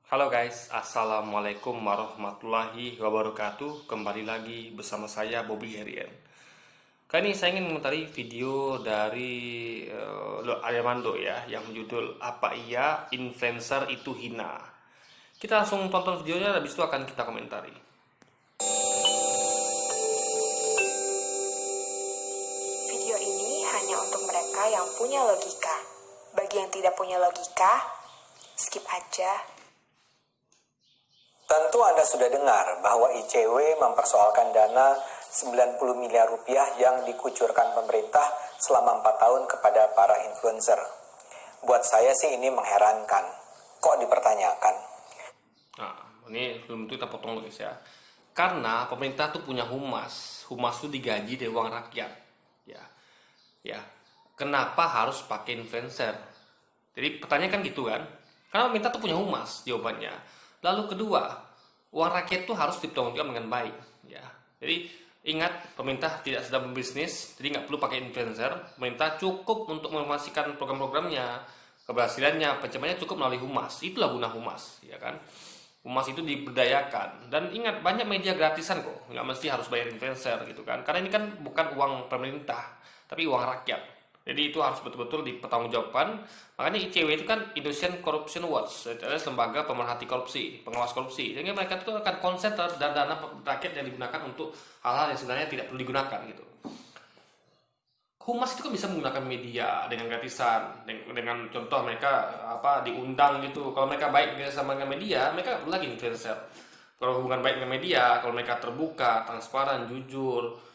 Halo guys, Assalamualaikum warahmatullahi wabarakatuh. Kembali lagi bersama saya Bobby Herian. Kali ini saya ingin mengomentari video dari Armando ya, yang berjudul Apa Iya Influencer Itu Hina. Kita langsung tonton videonya, habis itu akan kita komentari. Video ini hanya untuk mereka yang punya logika. Bagi yang tidak punya logika, skip aja. Tentu Anda sudah dengar bahwa ICW mempersoalkan dana 90 miliar rupiah yang dikucurkan pemerintah selama 4 tahun kepada para influencer. Buat saya sih ini mengherankan. Kok dipertanyakan? Nah, ini belum itu kita potong dulu guys ya. Karena pemerintah tuh punya humas. Humas tuh digaji dari uang rakyat. Ya. Ya. Kenapa harus pakai influencer? Jadi pertanyaan kan gitu kan? Karena pemerintah tuh punya humas jawabannya. Lalu kedua, uang rakyat tuh harus dipertanggungjawabkan dengan baik. Ya. Jadi ingat, pemerintah tidak sedang berbisnis, jadi nggak perlu pakai influencer. Pemerintah cukup untuk menginformasikan program-programnya, keberhasilannya, pencapaiannya cukup melalui humas. Itulah guna humas, ya kan? Humas itu diberdayakan. Dan ingat, banyak media gratisan kok, nggak mesti harus bayar influencer gitu kan, karena ini kan bukan uang pemerintah tapi uang rakyat. Jadi itu harus betul-betul dipertanggungjawabkan. Makanya ICW itu kan Indonesian Corruption Watch, adalah lembaga pemerhati korupsi, pengawas korupsi. Jadi mereka itu akan konsen terhadap dana rakyat yang digunakan untuk hal-hal yang sebenarnya tidak perlu digunakan gitu. Humas itu kan bisa menggunakan media dengan gratisan, dengan contoh mereka diundang gitu. Kalau mereka baik sama dengan media, mereka perlu lagi influencer. Kalau hubungan baik dengan media, kalau mereka terbuka, transparan, jujur,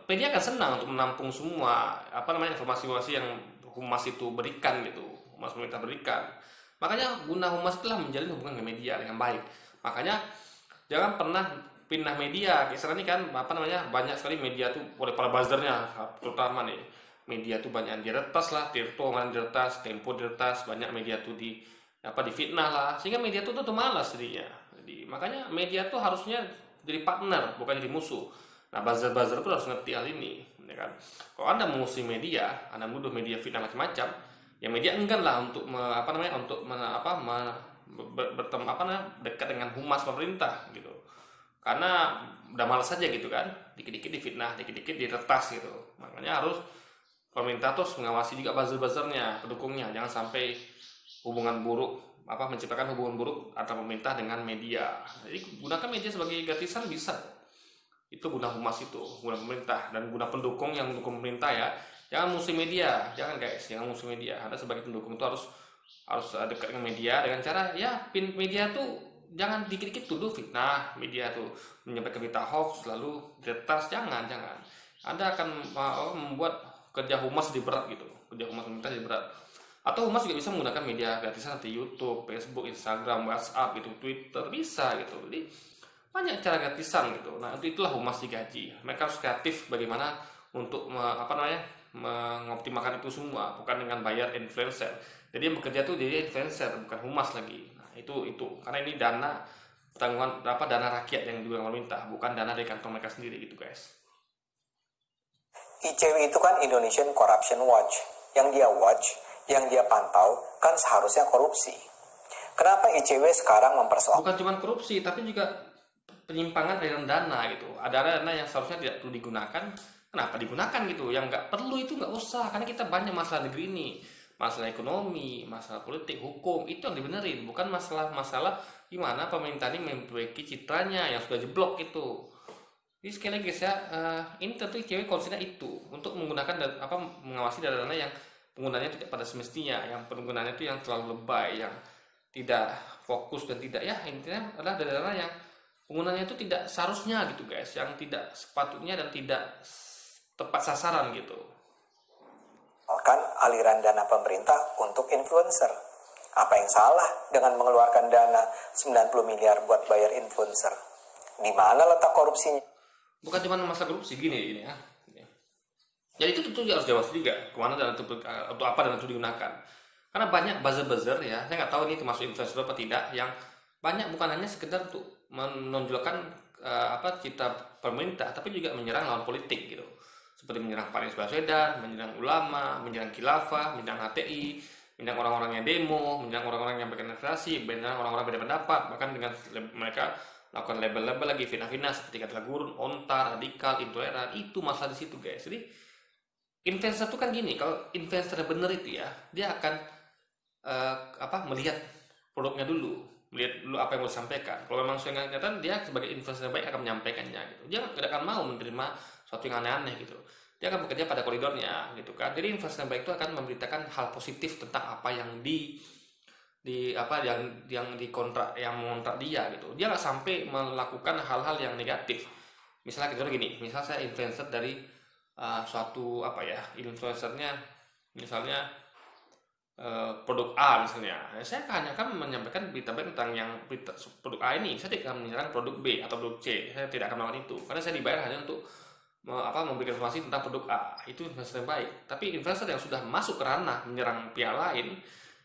media akan senang untuk menampung semua informasi-informasi yang humas itu berikan gitu, humas pemerintah berikan. Makanya guna humas itulah menjalin hubungan dengan media dengan baik. Makanya jangan pernah pindah media. Sekarang ini kan banyak sekali media tuh oleh para buzzernya, terutama nih media tuh banyak yang diretas lah, Tirto kan diretas, Tempo diretas, banyak media tuh difitnah lah, sehingga media tuh malas jadinya. Jadi makanya media tuh harusnya jadi partner, bukan jadi musuh. Nah, buzzer-buzzer pun harus ngerti hal ini, ya kan? Kalau Anda memusuhi media, Anda menuduh media fitnah macam-macam, ya media enggan lah untuk bertemu dekat dengan humas pemerintah gitu. Karena udah malas saja gitu kan, dikit-dikit difitnah, dikit-dikit diretas gitu. Makanya harus pemerintah terus mengawasi juga buzzer-buzzernya, pendukungnya, jangan sampai hubungan buruk menciptakan hubungan buruk antara pemerintah dengan media. Jadi gunakan media sebagai gratisan bisa. Itu guna humas, itu guna pemerintah dan guna pendukung yang mendukung pemerintah ya. Jangan musuh media, jangan guys, jangan musuh media. Anda sebagai pendukung itu harus dekat dengan media dengan cara ya, pin media tuh jangan dikit-dikit tuduh fitnah, media tuh menyampaikan berita hoax lalu diretas, jangan. Anda akan membuat kerja humas lebih berat gitu, kerja humas pemerintah lebih berat. Atau humas juga bisa menggunakan media gratisan seperti YouTube, Facebook, Instagram, WhatsApp gitu, Twitter, bisa gitu. Jadi banyak cara gratisan gitu. Nah, untuk itulah humas digaji. Mereka harus kreatif bagaimana untuk mengoptimalkan itu semua, bukan dengan bayar influencer. Jadi yang bekerja tuh jadi influencer, bukan humas lagi. Nah, itu karena ini dana tanggungan dana rakyat yang juga pemerintah, bukan dana dari kantong mereka sendiri gitu, guys. ICW itu kan Indonesian Corruption Watch. Yang dia watch, yang dia pantau kan seharusnya korupsi. Kenapa ICW sekarang mempersoalkan? Bukan cuma korupsi, tapi juga penyimpangan aliran dana gitu. Ada dana yang seharusnya tidak perlu digunakan, kenapa digunakan gitu? Yang nggak perlu itu nggak usah, karena kita banyak masalah negeri ini, masalah ekonomi, masalah politik, hukum, itu yang dibenerin, bukan masalah gimana pemerintah ini memperbaiki citranya yang sudah jeblok itu. Jadi sekali lagi guys ya, ini tentu cewek konsepnya itu untuk menggunakan mengawasi dana-dana yang penggunaannya tidak pada semestinya, yang penggunaannya itu yang terlalu lebay, yang tidak fokus dan tidak, ya intinya adalah dana-dana yang penggunaannya itu tidak seharusnya gitu guys, yang tidak sepatutnya dan tidak tepat sasaran gitu. Kan aliran dana pemerintah untuk influencer. Apa yang salah dengan mengeluarkan dana 90 miliar buat bayar influencer? Di mana letak korupsinya? Bukan cuma masalah korupsi gini ya. Jadi itu tentu harus jawab juga kemana dana itu, untuk apa dana itu digunakan. Karena banyak buzzer-buzzer ya, saya nggak tahu ini termasuk influencer apa tidak, yang banyak bukan hanya sekedar untuk menonjolkan cita pemerintah, tapi juga menyerang lawan politik gitu. Seperti menyerang Pak Anies Baswedan, menyerang ulama, menyerang khilafah, menyerang HTI. menyerang orang-orang yang demo, menyerang orang-orang yang berkreasi, menyerang orang-orang beda pendapat, bahkan dengan mereka lakukan label-label lagi fitnah-fitnah seperti kata gurun, ontar, radikal, intoleran. Itu masalah di situ guys. Jadi influencer tuh kan gini, kalau influencer bener itu ya, dia akan melihat produknya dulu, melihat dulu apa yang mau disampaikan. Kalau memang sesuai kenyataan, dia sebagai influencer baik akan menyampaikannya gitu. Dia tidak akan mau menerima sesuatu yang aneh-aneh gitu. Dia akan bekerja pada koridornya gitu kan. Jadi influencer yang baik itu akan memberitakan hal positif tentang apa yang yang dikontrak, yang mengontrak dia gitu. Dia nggak sampai melakukan hal-hal yang negatif. Misalnya kita gini, misal saya influencer dari influencernya misalnya produk A misalnya, saya hanya akan menyampaikan berita baik tentang produk A ini. Saya tidak akan menyerang produk B atau produk C. Saya tidak akan melakukan itu karena saya dibayar hanya untuk memberikan informasi tentang produk A. Itu influencer yang baik. Tapi influencer yang sudah masuk ke ranah menyerang pihak lain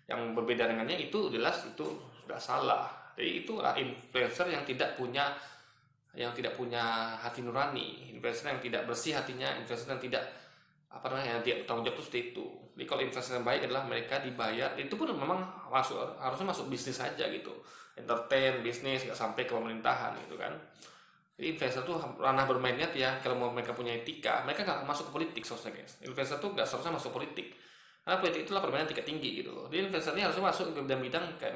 yang berbeda dengannya, itu jelas itu sudah salah. Jadi itulah influencer yang tidak punya hati nurani, influencer yang tidak bersih hatinya, influencer yang tidak yang tidak bertanggung jawab, itu seperti itu. Jadi kalau influencer yang baik adalah mereka dibayar, itu pun memang harusnya masuk bisnis saja gitu, entertain, bisnis, nggak sampai ke pemerintahan gitu kan. Jadi influencer tuh ranah bermainnya ya, kalau mau mereka punya etika, mereka nggak masuk ke politik seharusnya guys. Influencer tuh nggak seharusnya masuk politik, karena politik itulah permainan tingkat tinggi gitu loh. Jadi influencer ini harusnya masuk ke bidang-bidang kayak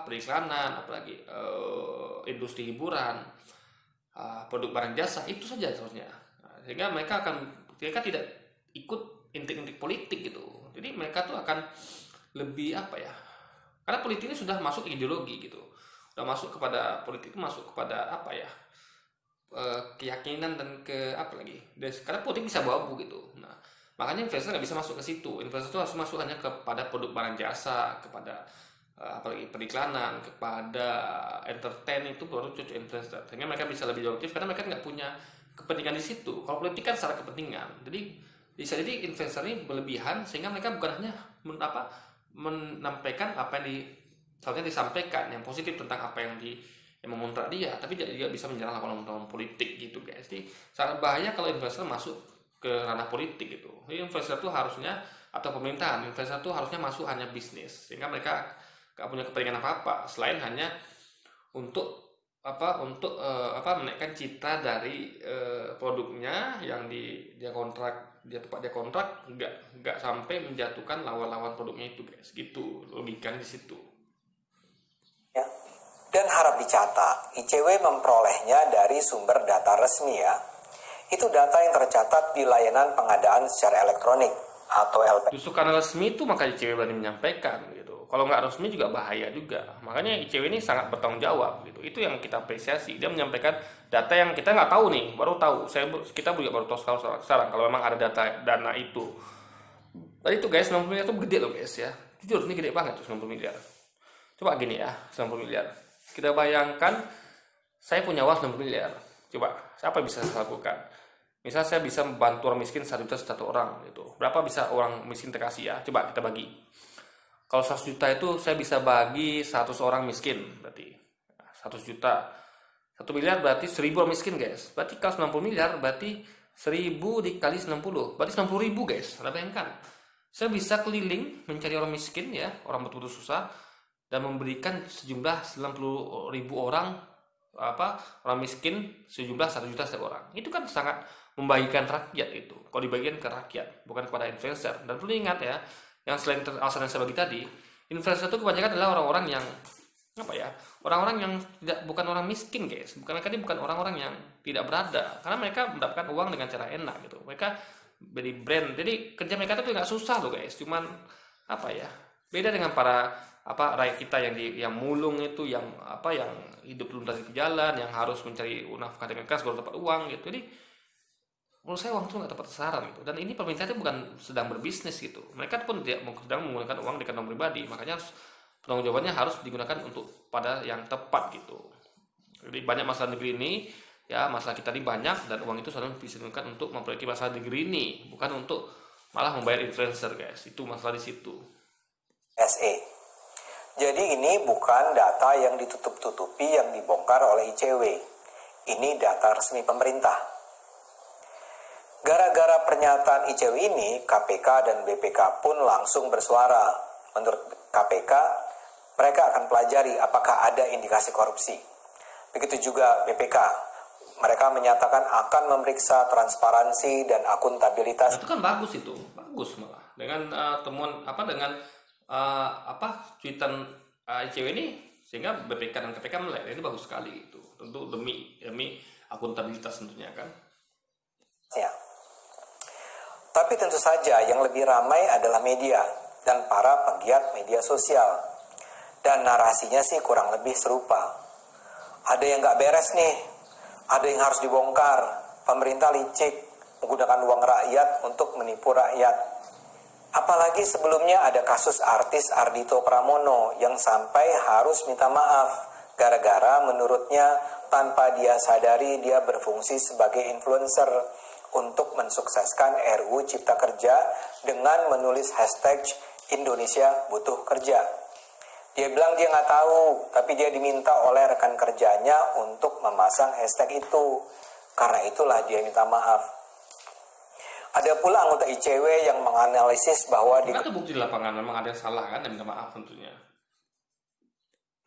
periklanan, apalagi industri hiburan, produk barang jasa, itu saja seharusnya. Sehingga mereka tidak ikut intik-intik politik gitu. Jadi mereka tuh akan lebih karena politik ini sudah masuk ideologi gitu, udah masuk kepada politik, itu masuk kepada keyakinan dan karena politik bisa bawa gitu. Nah, makanya investor nggak bisa masuk ke situ. Investor itu harus masuk hanya kepada produk barang jasa, kepada apalagi periklanan, kepada entertain, itu baru cocok investor. Sehingga mereka bisa lebih objektif karena mereka nggak punya kepentingan di situ. Kalau politik kan secara kepentingan. Jadi bisa jadi investor ini berlebihan sehingga mereka bukan hanya menampaikan apa yang seharusnya disampaikan yang positif tentang apa yang mengontrak dia, tapi dia juga bisa menyerang lawan-lawan politik gitu guys. Jadi sangat bahaya kalau investor masuk ke ranah politik gitu. Jadi investor itu harusnya, atau pemerintahan, investor itu harusnya masuk hanya bisnis, sehingga mereka gak punya kepentingan apa-apa selain hanya untuk menaikkan citra dari produknya yang dia kontrak, nggak sampai menjatuhkan lawan-lawan produknya itu guys. Gitu logikanya di situ. Ya. Dan harap dicatat, ICW memperolehnya dari sumber data resmi ya. Itu data yang tercatat di layanan pengadaan secara elektronik atau LP. Justru karena resmi itu maka ICW berani menyampaikan gitu. Kalau nggak resmi juga bahaya juga. Makanya ICW ini sangat bertanggung jawab gitu. Itu yang kita apresiasi. Dia menyampaikan data yang kita nggak tahu nih, baru tahu. Kita juga baru tahu sekarang kalau memang ada dana itu. Tadi itu guys, 90 miliar itu gede loh guys ya. Jujur ini gede banget tuh 90 miliar. Coba gini ya, 90 miliar. Kita bayangkan saya punya uang 90 miliar. Coba, siapa yang bisa saya lakukan? Misal saya bisa membantu orang miskin 1 juta satu orang gitu. Berapa bisa orang miskin terkasih ya? Coba kita bagi. Kalau 100 juta itu saya bisa bagi 100 orang miskin berarti. 100 juta. 1 miliar berarti 1000 orang miskin guys. Berarti kalau 90 miliar berarti 1000 dikali 90. Berarti 90 ribu guys. Anda bayangkan. Saya bisa keliling mencari orang miskin ya, orang betul-betul susah, dan memberikan sejumlah 90 ribu orang miskin sejumlah 1 juta setiap orang. Itu kan sangat membagikan rakyat itu. Kalau dibagikan ke rakyat, bukan kepada influencer. Dan perlu ingat ya, yang selain alasan yang saya bagi tadi, influencer itu kebanyakan adalah orang-orang yang orang-orang yang bukan orang miskin guys. Mereka ini bukan orang-orang yang tidak berada, karena mereka mendapatkan uang dengan cara enak gitu. Mereka beli brand, jadi kerja mereka itu nggak susah loh guys. Cuman beda dengan para rakyat kita yang mulung itu, yang hidup belum dari jalan, yang harus mencari nafkah dengan keras baru dapat uang gitu. Jadi menurut saya uang itu nggak tepat sasaran gitu. Dan ini pemerintah itu bukan sedang berbisnis gitu. Mereka pun tidak sedang menggunakan uang di kantong pribadi. Makanya penanggung jawabannya harus digunakan untuk pada yang tepat gitu. Jadi banyak masalah negeri ini ya, masalah kita ini banyak, dan uang itu selalu bisa digunakan untuk memperbaiki masalah negeri ini, bukan untuk malah membayar influencer guys. Itu masalah di situ. SE. Jadi ini bukan data yang ditutup-tutupi yang dibongkar oleh ICW. Ini data resmi pemerintah. Gara-gara pernyataan ICW ini, KPK dan BPK pun langsung bersuara. Menurut KPK, mereka akan pelajari apakah ada indikasi korupsi. Begitu juga BPK. Mereka menyatakan akan memeriksa transparansi dan akuntabilitas. Nah, itu kan bagus malah dengan temuan dengan cuitan ICW ini, sehingga BPK dan KPK melihat ini bagus sekali itu, tentu demi akuntabilitas tentunya kan. Ya. Tapi tentu saja yang lebih ramai adalah media dan para pegiat media sosial. Dan narasinya sih kurang lebih serupa. Ada yang nggak beres nih, ada yang harus dibongkar. Pemerintah licik menggunakan uang rakyat untuk menipu rakyat. Apalagi sebelumnya ada kasus artis Ardhito Pramono yang sampai harus minta maaf gara-gara menurutnya tanpa dia sadari dia berfungsi sebagai influencer untuk mensukseskan RUU Cipta Kerja dengan menulis hashtag Indonesia Butuh Kerja. Dia bilang dia nggak tahu, tapi dia diminta oleh rekan kerjanya untuk memasang hashtag itu. Karena itulah dia minta maaf. Ada pula anggota ICW yang menganalisis bahwa di Ada bukti di lapangan memang ada yang salah kan, dan minta maaf tentunya.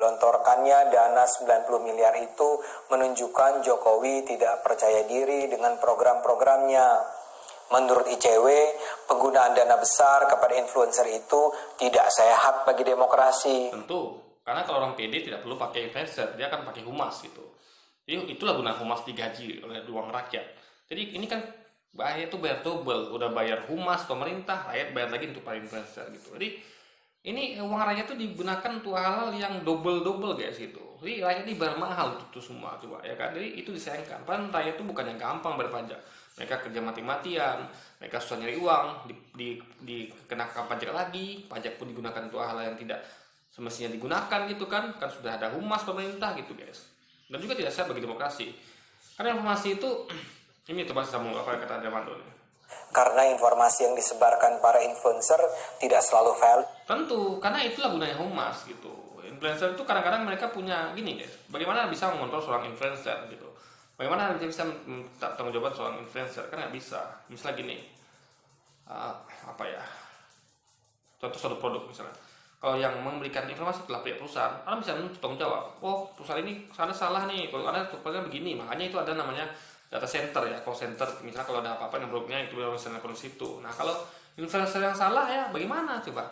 Lontorkannya dana 90 miliar itu menunjukkan Jokowi tidak percaya diri dengan program-programnya. Menurut ICW, penggunaan dana besar kepada influencer itu tidak sehat bagi demokrasi. Tentu, karena kalau orang PD tidak perlu pakai influencer, dia akan pakai humas gitu. Jadi itulah guna humas digaji oleh uang rakyat. Jadi ini kan bahaya itu bayar double, udah bayar humas pemerintah, rakyat bayar lagi untuk para influencer gitu. Jadi ini uang rakyat itu digunakan untuk hal-hal yang double guys gitu. Jadi rakyat ini bayar mahal untuk itu semua coba ya kan. Jadi itu disayangkan. Padahal rakyat itu bukan yang gampang berpajak. Mereka kerja mati-matian, mereka susah nyari uang, dikenakan pajak lagi, pajak pun digunakan untuk hal yang tidak semestinya digunakan gitu kan sudah ada humas pemerintah gitu guys. Dan juga tidak sehat bagi demokrasi. Karena informasi itu ini teman sambung apa yang kata Demando nih. Karena informasi yang disebarkan para influencer tidak selalu valid. Tentu, karena itulah gunanya humas gitu. Influencer itu kadang-kadang mereka punya gini guys, bagaimana bisa mengontrol seorang influencer gitu. Bagaimana bisa tanggung jawab seorang influencer? Kan nggak bisa. Misalnya gini, contoh suatu produk misalnya. Kalau yang memberikan informasi telah pihak perusahaan, orang bisa tanggung jawab. Oh, perusahaan ini sana salah nih. Kalau ada perusahaan begini, makanya itu ada namanya data center ya, call center. Misalnya kalau ada apa-apa yang produknya itu bisa nelfon situ. Nah, kalau influencer yang salah ya, bagaimana coba?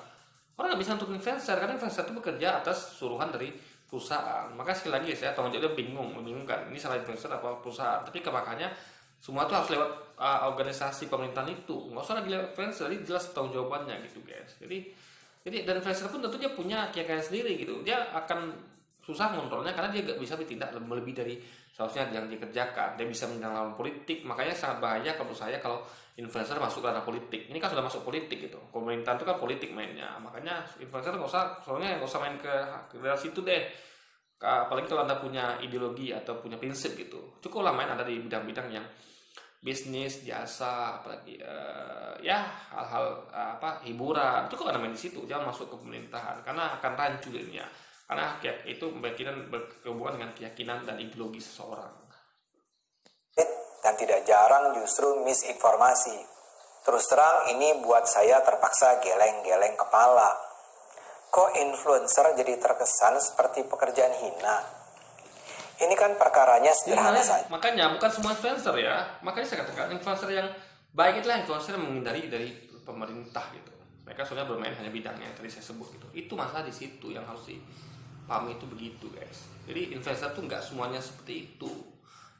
Orang nggak bisa untuk influencer karena influencer itu bekerja atas suruhan dari perusahaan. Maka sekali lagi saya tanggung jawabnya membingungkan. Ini salah influencer apa perusahaan? Tapi makanya semua itu harus lewat organisasi pemerintahan itu. Nggak usah lagi lewat influencer, jadi jelas tanggung jawabannya gitu guys. Jadi dan influencer pun tentu dia punya keyakinan sendiri gitu. Dia akan susah mengontrolnya karena dia nggak bisa bertindak lebih dari seharusnya yang dikerjakan. Dia bisa menyerang politik. Makanya sangat bahaya kalau saya kalau influencer masuk ke ranah politik. Ini kan sudah masuk politik gitu. Pemerintahan itu kan politik mainnya. Makanya influencer nggak usah main ke situ deh. Apalagi kalau Anda punya ideologi atau punya prinsip gitu. Cukuplah main ada di bidang-bidang yang bisnis, jasa, apalagi hal-hal hiburan. Cukup Anda main di situ. Jangan masuk ke pemerintahan karena akan rancu dirinya. Karena itu berhubungan dengan keyakinan dan ideologi seseorang. Dan tidak jarang justru misinformasi. Terus terang ini buat saya terpaksa geleng-geleng kepala. Kok influencer jadi terkesan seperti pekerjaan hina? Ini kan perkaranya sederhana saja. Makanya bukan semua influencer ya. Makanya saya katakan influencer yang baik itulah influencer yang menghindari dari pemerintah gitu. Mereka sebenarnya bermain hanya bidangnya yang tadi saya sebut gitu. Itu masalah di situ yang harus dipahami itu begitu guys. Jadi influencer tuh nggak semuanya seperti itu.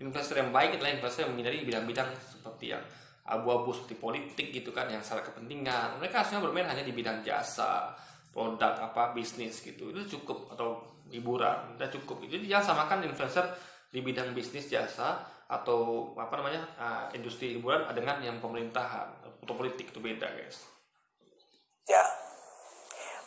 Influencer yang baik adalah influencer yang menghindari bidang-bidang seperti yang abu-abu seperti politik gitu kan, yang salah kepentingan. Mereka harusnya bermain hanya di bidang jasa, produk bisnis gitu. Itu cukup, atau hiburan, udah cukup. Jadi jangan samakan influencer di bidang bisnis, jasa atau industri hiburan dengan yang pemerintahan atau politik, itu beda guys. Ya.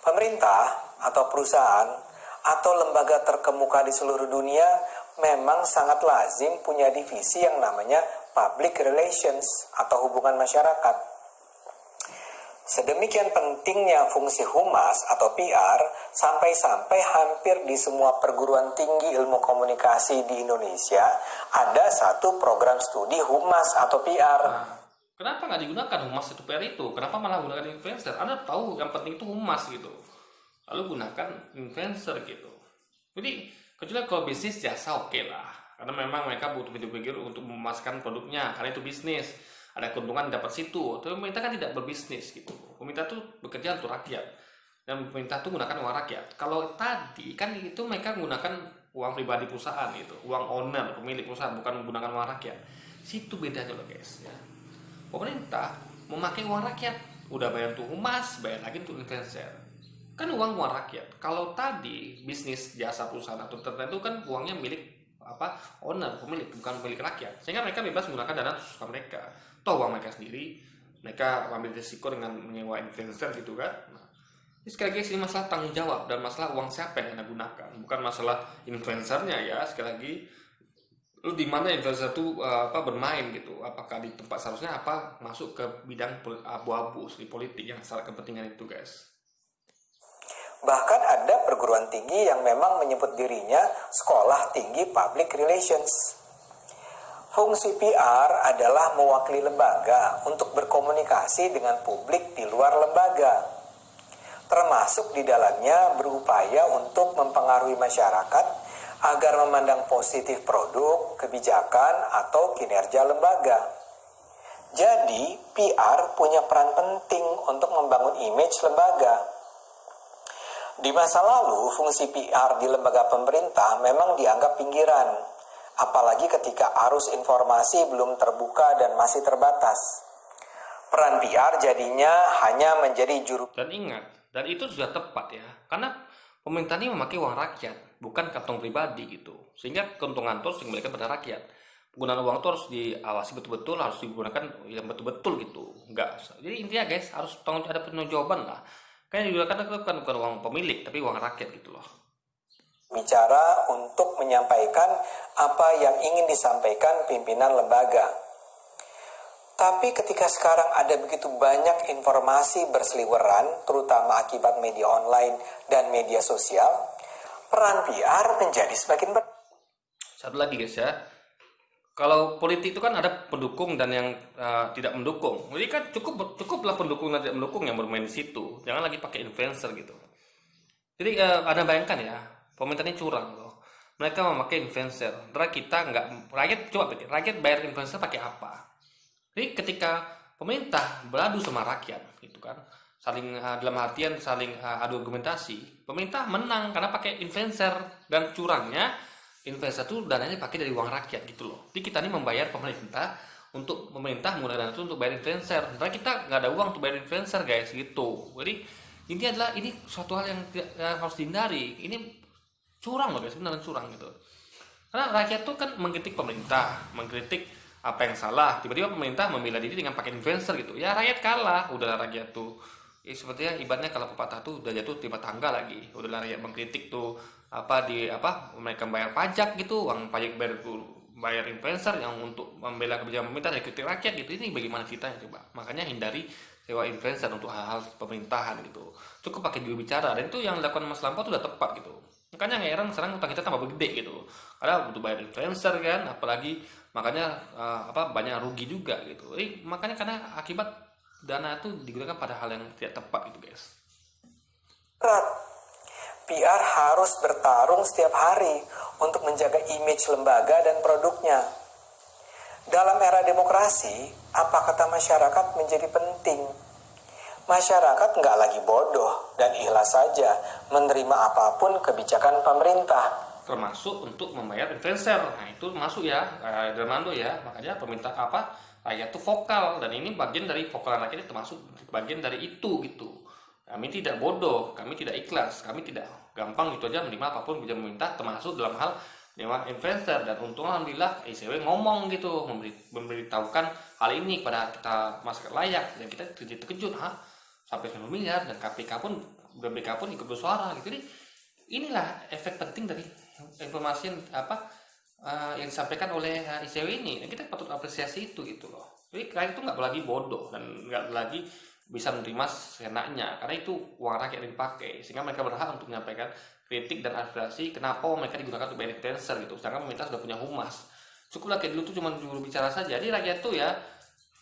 Pemerintah atau perusahaan atau lembaga terkemuka di seluruh dunia memang sangat lazim punya divisi yang namanya public relations atau hubungan masyarakat. Sedemikian pentingnya fungsi humas atau PR sampai-sampai hampir di semua perguruan tinggi ilmu komunikasi di Indonesia ada satu program studi humas atau PR. Kenapa nggak digunakan humas itu PR itu? Kenapa malah gunakan influencer? Anda tahu yang penting itu humas gitu. Lalu gunakan influencer gitu. Jadi kecuali kalau bisnis jasa oke lah. Karena memang mereka butuh pikir-pikir untuk memasarkan produknya. Karena itu bisnis. Ada keuntungan dapat situ. Tapi pemerintah kan tidak berbisnis gitu. Pemerintah tuh bekerja untuk rakyat. Dan pemerintah tuh gunakan uang rakyat. Kalau tadi kan itu mereka menggunakan uang pribadi perusahaan itu. Uang owner, pemilik perusahaan. Bukan menggunakan uang rakyat. Situ bedanya loh guys ya. Pemerintah memakai uang rakyat, udah bayar untuk humas, bayar lagi untuk influencer, kan uang rakyat. Kalau tadi bisnis jasa perusahaan atau tertentu kan uangnya milik owner, pemilik, bukan milik rakyat, sehingga mereka bebas menggunakan dana sesuka mereka, toh uang mereka sendiri, mereka ambil risiko dengan menyewa influencer gitu kan. Ini sekali lagi ini masalah tanggung jawab dan masalah uang siapa yang anda gunakan, bukan masalah influencernya ya. Sekali lagi, lu di mana influencer itu bermain gitu, apakah di tempat seharusnya apa masuk ke bidang abu-abu di politik yang salah kepentingan itu guys. Bahkan ada perguruan tinggi yang memang menyebut dirinya Sekolah Tinggi Public Relations. Fungsi PR adalah mewakili lembaga untuk berkomunikasi dengan publik di luar lembaga, termasuk di dalamnya berupaya untuk mempengaruhi masyarakat agar memandang positif produk, kebijakan, atau kinerja lembaga. Jadi, PR punya peran penting untuk membangun image lembaga. Di masa lalu, fungsi PR di lembaga pemerintah memang dianggap pinggiran, apalagi ketika arus informasi belum terbuka dan masih terbatas. Peran PR jadinya hanya menjadi juru. Dan ingat, dan itu sudah tepat ya, karena pemerintah ini memakai uang rakyat, bukan kantong pribadi gitu. Sehingga keuntungan itu harus dikembalikan pada rakyat. Penggunaan uang itu harus diawasi betul-betul, harus digunakan yang betul-betul gitu. Enggak. Jadi intinya guys, harus ada penanggung lah. Kayak digunakan itu bukan uang pemilik, tapi uang rakyat gitu loh. Bicara untuk menyampaikan apa yang ingin disampaikan pimpinan lembaga. Tapi ketika sekarang ada begitu banyak informasi berseliweran, terutama akibat media online dan media sosial, peran PR menjadi semakin Satu lagi guys ya, kalau politik itu kan ada pendukung dan yang tidak mendukung. Jadi kan cukuplah pendukung dan tidak mendukung yang bermain di situ. Jangan lagi pakai influencer gitu. Jadi Anda bayangkan ya, pemerintah ini curang loh. Mereka memakai influencer. Rakyat bayar influencer pakai apa? Jadi ketika pemerintah beradu sama rakyat gitu kan, saling dalam artian saling adu argumentasi, pemerintah menang karena pakai influencer, dan curangnya influencer itu dananya pakai dari uang rakyat gitu loh. Jadi kita ini membayar pemerintah menggunakan dana itu untuk bayar influencer. Karena kita nggak ada uang untuk bayar influencer guys gitu. Jadi intinya adalah ini suatu hal yang harus dihindari. Ini curang loh guys, beneran curang gitu. Karena rakyat tuh kan mengkritik pemerintah, mengkritik apa yang salah, tiba-tiba pemerintah membela diri dengan pakai influencer gitu. Ya rakyat kalah, udahlah rakyat tuh. Sepertinya ibaratnya kalau pepatah tuh udah jatuh timpa tangga lagi. Udahlah rakyat mengkritik tuh mereka bayar pajak gitu, uang pajak bayar influencer yang untuk membela kebijakan pemerintah dari kritik rakyat gitu. Ini bagaimana ceritanya coba? Makanya hindari sewa influencer untuk hal-hal pemerintahan gitu. Cukup pakai juru bicara, dan itu yang dilakukan Mas Lampau itu udah tepat gitu. Makanya nggak heran sekarang utang kita tambah gede gitu. Karena butuh bayar influencer kan, apalagi makanya banyak rugi juga gitu. Makanya karena akibat dana itu digunakan pada hal yang tidak tepat gitu guys. PR harus bertarung setiap hari untuk menjaga image lembaga dan produknya. Dalam era demokrasi, apa kata masyarakat menjadi penting. Masyarakat nggak lagi bodoh dan ikhlas saja menerima apapun kebijakan pemerintah. Termasuk untuk membayar influencer. Nah itu masuk ya, Dermando ya. Makanya pemerintah rakyat itu vokal, dan ini bagian dari vokalan rakyat, termasuk bagian dari itu gitu. Kami tidak bodoh, kami tidak ikhlas, kami tidak gampang gitu aja menerima apapun kebijakan pemerintah, termasuk dalam hal nyewa influencer. Dan untung alhamdulillah ICW ngomong gitu, memberitahukan hal ini pada kita masyarakat layak, dan kita terkejut sampai 9 miliar, dan BPK pun ikut bersuara gitu. Jadi inilah efek penting dari informasi yang disampaikan oleh ICW ini, dan kita patut apresiasi itu gitu loh. Jadi rakyat itu nggak lagi bodoh dan nggak lagi bisa menerima seenaknya, karena itu uang rakyat yang dipakai, sehingga mereka berhak untuk menyampaikan kritik dan aspirasi kenapa mereka digunakan untuk bayar influencer gitu. Sedangkan pemerintah sudah punya humas. Cukuplah kayak dulu tuh cuma juru bicara saja. Jadi rakyat tuh ya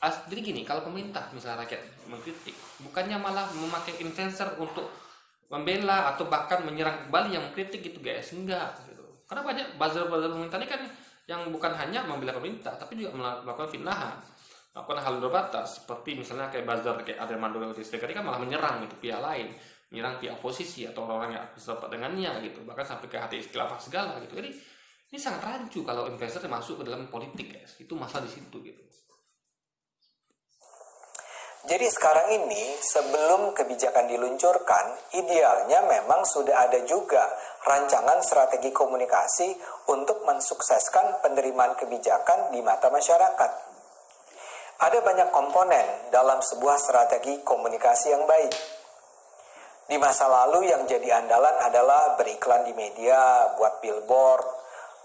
Jadi gini, kalau pemerintah misalnya rakyat mengkritik, bukannya malah memakai influencer untuk membela atau bahkan menyerang kembali yang mengkritik gitu guys, enggak gitu. Karena banyak buzzer-buzzer pemerintah ini kan yang bukan hanya membela pemerintah, tapi juga melakukan fitnahan, melakukan hal luar batas, seperti misalnya kayak buzzer kayak Armando Istiqlal kan malah menyerang gitu pihak lain, menyerang pihak oposisi atau orang-orang yang bersepakat dengannya gitu, bahkan sampai ke hati khilafah segala gitu. Jadi ini sangat rancu kalau influencer masuk ke dalam politik guys, itu masalah di situ gitu. Jadi sekarang ini sebelum kebijakan diluncurkan, idealnya memang sudah ada juga rancangan strategi komunikasi untuk mensukseskan penerimaan kebijakan di mata masyarakat. Ada banyak komponen dalam sebuah strategi komunikasi yang baik. Di masa lalu yang jadi andalan adalah beriklan di media, buat billboard,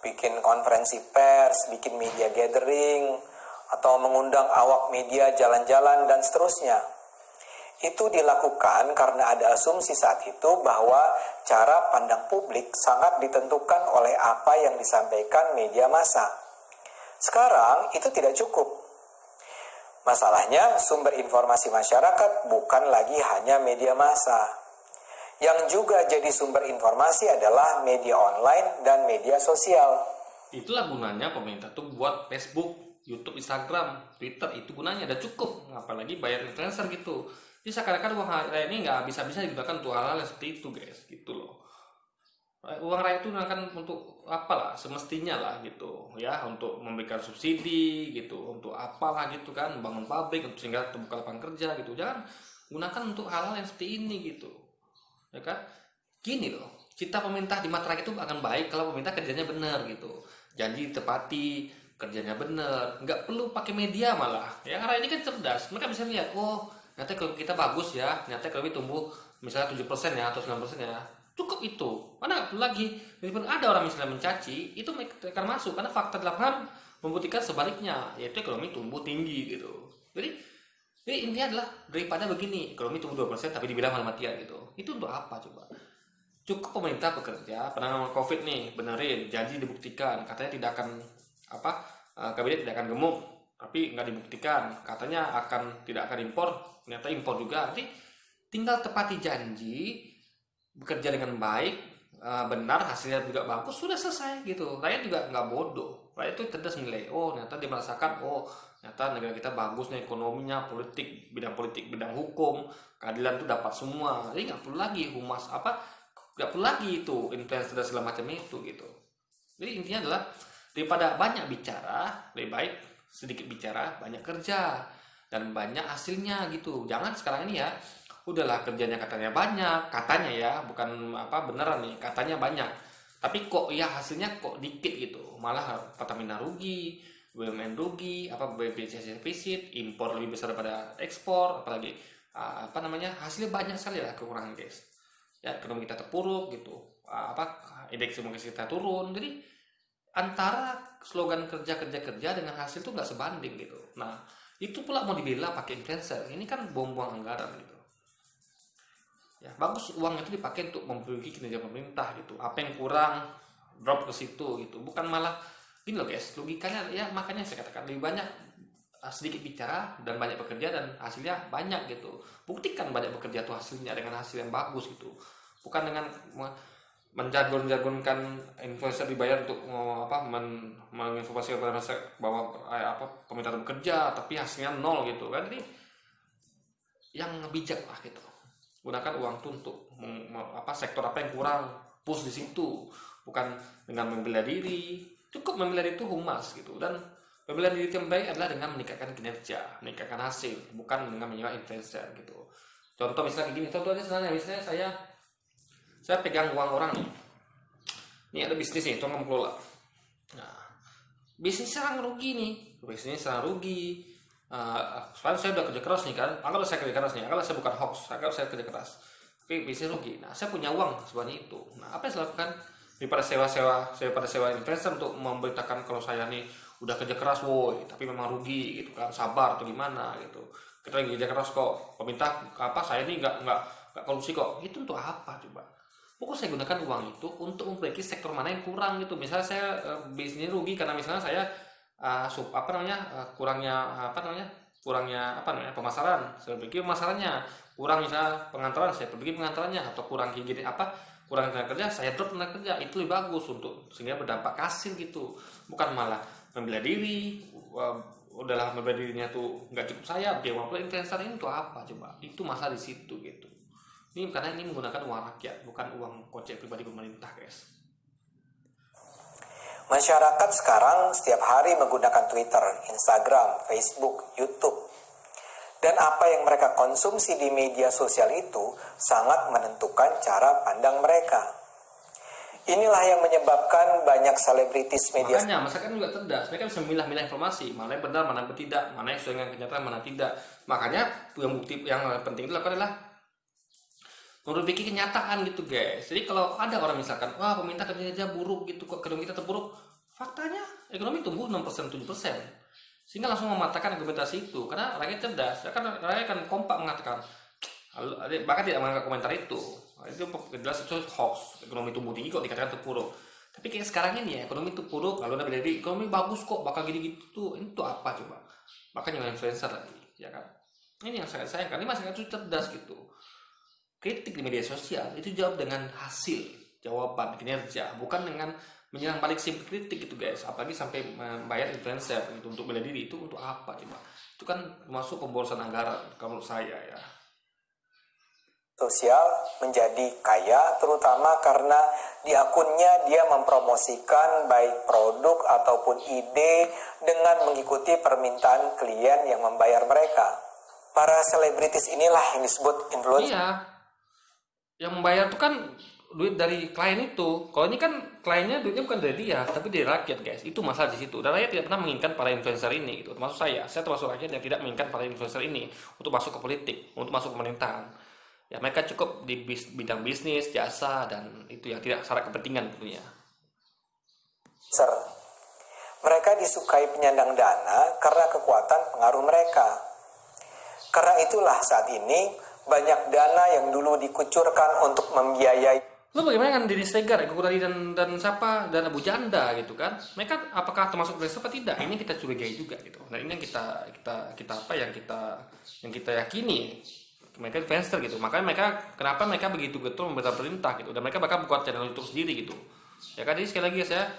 bikin konferensi pers, bikin media gathering, atau mengundang awak media jalan-jalan dan seterusnya. Itu dilakukan karena ada asumsi saat itu bahwa cara pandang publik sangat ditentukan oleh apa yang disampaikan media massa. Sekarang itu tidak cukup. Masalahnya sumber informasi masyarakat bukan lagi hanya media massa. Yang juga jadi sumber informasi adalah media online dan media sosial. Itulah gunanya pemerintah tuh buat Facebook, YouTube, Instagram, Twitter, itu gunanya udah cukup, apalagi bayar influencer gitu. Jadi seakan-akan uang rakyat ini nggak bisa digunakan untuk hal-hal yang seperti itu guys, gitu loh. Uang rakyat itu akan untuk apalah semestinya lah gitu ya, untuk memberikan subsidi gitu, untuk apalah gitu kan, bangun pabrik untuk sehingga terbuka lapangan kerja gitu. Jangan gunakan untuk hal-hal yang seperti ini gitu, ya kan? Gini loh, cita pemerintah di mata rakyat itu akan baik kalau pemerintah kerjanya benar gitu, janji ditepati, kerjanya bener, nggak perlu pakai media malah ya, karena ini kan cerdas, mereka bisa lihat, oh ternyata kalau kita bagus ya, ternyata kalau tumbuh misalnya 7% ya atau 9% ya, cukup itu, mana nggak perlu lagi. Meskipun ada orang misalnya mencaci, itu akan masuk karena fakta di lapangan membuktikan sebaliknya, yaitu ekonomi tumbuh tinggi gitu. Jadi intinya adalah daripada begini, ekonomi tumbuh 2% tapi dibilang mati-matian gitu, itu untuk apa coba? Cukup pemerintah bekerja, penanganan COVID nih benerin, janji dibuktikan, katanya tidak akan kabinet tidak akan gemuk, tapi nggak dibuktikan, katanya tidak akan impor, ternyata impor juga. Jadi tinggal tepati janji, bekerja dengan baik, benar, hasilnya juga bagus, sudah selesai gitu. Rakyat juga nggak bodoh, rakyat itu cerdas menilai, oh ternyata dia merasakan, oh ternyata negara kita bagus nih ekonominya, politik, bidang hukum, keadilan itu dapat semua. Jadi nggak perlu lagi humas nggak perlu lagi itu influencer dan segala macam itu gitu. Jadi intinya adalah daripada banyak bicara, lebih baik sedikit bicara, banyak kerja, dan banyak hasilnya gitu. Jangan sekarang ini ya, udahlah kerjanya katanya banyak, katanya ya, bukan beneran nih, katanya banyak. Tapi kok ya hasilnya kok dikit gitu. Malah Pertamina rugi, BUMN rugi, BPJS defisit, impor lebih besar daripada ekspor, apalagi hasilnya banyak sekali lah kekurangan guys. Ya ekonomi kita terpuruk gitu. Indeks demokrasi kita turun. Jadi antara slogan kerja dengan hasil tuh nggak sebanding gitu. Nah itu pula mau dibela pakai influencer, ini kan buang-buang anggaran gitu ya. Bagus uang itu dipakai untuk memperbaiki kinerja pemerintah gitu, apa yang kurang drop ke situ gitu, bukan malah gini loh guys, logikanya ya. Makanya saya katakan lebih banyak sedikit bicara dan banyak bekerja dan hasilnya banyak gitu. Buktikan banyak bekerja tuh hasilnya dengan hasil yang bagus gitu, bukan dengan menjargon-jargonkan influencer dibayar untuk menginformasi kepada masyarakat bahwa pemerintah bekerja tapi hasilnya nol gitu kan. Jadi yang bijak lah gitu, gunakan uang itu untuk sektor apa yang kurang, push di situ, bukan dengan membela diri. Cukup membela diri itu humas gitu, dan membela diri yang baik adalah dengan meningkatkan kinerja, meningkatkan hasil, bukan dengan menyerang influencer gitu. Contoh misalnya gini, contohnya misalnya saya pegang uang orang nih. Ini ada bisnis nih, tolong kelola. Nah, bisnis serang rugi nih. Sekarang saya udah kerja keras nih kan. Anggaplah saya kerja keras nih. Anggaplah saya bukan hoax. Anggaplah saya kerja keras. Tapi bisnis rugi. Nah, saya punya uang sebanyak itu. Nah, apa yang saya lakukan? Daripada sewa investor untuk memberitakan kalau saya nih udah kerja keras, woi, tapi memang rugi gitu kan. Sabar atau gimana gitu. Kita lagi kerja keras kok. Pemerintah saya ini nggak korupsi kok. Itu untuk apa coba? Pokoknya saya gunakan uang itu untuk memperbaiki sektor mana yang kurang gitu. Misalnya saya bisnis rugi karena misalnya saya kurangnya kurangnya apa namanya pemasaran, saya perbaiki pemasarannya. Kurang misalnya pengantaran, saya perbaiki pengantarannya. Atau kurang gini apa, kurang tenaga kerja, saya drop tenaga kerja. Itu lebih bagus untuk sehingga berdampak hasil gitu. Bukan malah membela diri, udahlah membela dirinya tuh nggak cukup saya, dia mau influencer ini tuh apa coba? Itu masa di situ gitu. Ini karena ini menggunakan uang rakyat, bukan uang kocek pribadi pemerintah, guys. Masyarakat sekarang setiap hari menggunakan Twitter, Instagram, Facebook, YouTube. Dan apa yang mereka konsumsi di media sosial itu sangat menentukan cara pandang mereka. Inilah yang menyebabkan banyak selebritis media. Makanya masyarakat juga cerdas, mereka bisa memilah-milah informasi, mana yang benar, mana yang tidak, mana yang sesuai dengan kenyataan, mana tidak. Makanya yang bukti yang penting itu lakukan adalah memperbaiki kenyataan gitu, guys. Jadi kalau ada orang misalkan, wah pemerintah kerja buruk gitu, kok ekonomi kita terburuk, faktanya ekonomi tumbuh 6%, 7%. Sehingga langsung mematahkan argumentasi itu, karena rakyat cerdas, karena rakyat kan kompak mengatakan, bahkan tidak mengangkat komentar itu jelas itu hoax, ekonomi tumbuh tinggi kok dikatakan terpuruk. Tapi kayak sekarang ini ya, ekonomi terpuruk, lalu ada dari ekonomi bagus kok, bakal gini-gitu tuh, itu apa coba? Makanya yang influencer lagi, ya kan? Ini yang saya sayangkan, ini masyarakat itu cerdas gitu. Kritik di media sosial itu jawab dengan hasil, jawaban, kinerja, bukan dengan menyerang balik simpel kritik gitu, guys. Apalagi sampai membayar influencer gitu untuk bela diri, itu untuk apa coba? Itu kan masuk pemborosan anggaran kalau menurut saya ya. Sosial menjadi kaya terutama karena di akunnya dia mempromosikan baik produk ataupun ide dengan mengikuti permintaan klien yang membayar mereka. Para selebritis inilah yang disebut influencer. Iya, yang membayar itu kan duit dari klien itu. Kalau ini kan kliennya duitnya bukan dari dia, tapi dari rakyat, guys. Itu masalah di situ. Dan rakyat tidak pernah menginginkan para influencer ini gitu. Termasuk saya termasuk rakyat yang tidak menginginkan para influencer ini untuk masuk ke politik, untuk masuk ke pemerintahan. Ya mereka cukup di bidang bisnis, jasa, dan itu yang tidak syarat kepentingan tentunya. Mereka disukai penyandang dana karena kekuatan pengaruh mereka. Karena itulah saat ini banyak dana yang dulu dikucurkan untuk membiayai. Lalu bagaimana kan Deddy Stegar, Eko Tadi dan siapa dan Abu Janda gitu kan? Mereka apakah termasuk influencer atau tidak? Ini kita curigai juga gitu. Nah ini yang kita apa yang kita yakini. Mereka influencer gitu, makanya kenapa mereka begitu getol membela perintah gitu, dan mereka bakal buat channel YouTube sendiri gitu, ya kan. Jadi sekali lagi saya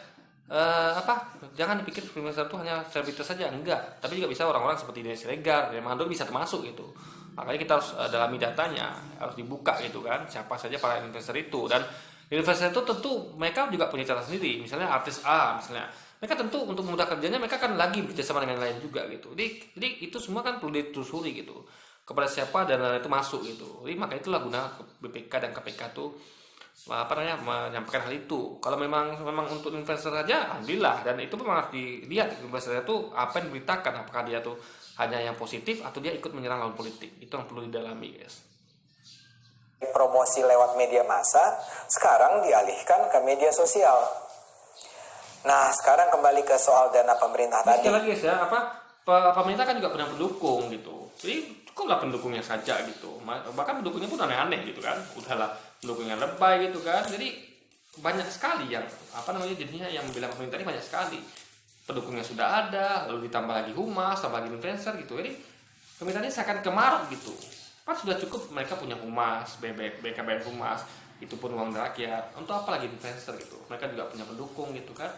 jangan dipikir influencer itu hanya selebritis saja, enggak, tapi juga bisa orang-orang seperti Deddy Siregar, Mandor bisa termasuk gitu. Makanya kita harus dalami datanya, harus dibuka gitu kan, siapa saja para influencer itu. Dan influencer itu tentu mereka juga punya cara sendiri, misalnya artis A misalnya, mereka tentu untuk mudah kerjanya mereka kan lagi bekerjasama dengan lain juga gitu. Jadi itu semua kan perlu ditelusuri gitu, kepada siapa dan itu masuk gitu. Jadi maka itulah guna BPK dan KPK tuh menyampaikan hal itu. Kalau memang untuk influencer saja, alhamdulillah, dan itu memang harus dilihat influencer itu apa yang diberitakan, apakah dia tuh hanya yang positif atau dia ikut menyerang lawan politik. Itu yang perlu didalami, guys. Promosi lewat media massa sekarang dialihkan ke media sosial. Nah, sekarang kembali ke soal dana pemerintah tadi. Sekali lagi guys ya, pemerintah kan juga pernah mendukung gitu. Jadi kok nggak pendukungnya saja gitu, bahkan pendukungnya pun aneh-aneh gitu kan, udahlah pendukungnya lebay gitu kan. Jadi banyak sekali yang jadinya yang membela pemerintah ini banyak sekali. Pendukungnya sudah ada, lalu ditambah lagi humas, tambah lagi influencer gitu. Jadi pemerintah ini seakan kemaruk gitu. Kan sudah cukup mereka punya humas, BKBN humas, itu pun uang rakyat. Untuk apa lagi influencer gitu? Mereka juga punya pendukung gitu kan.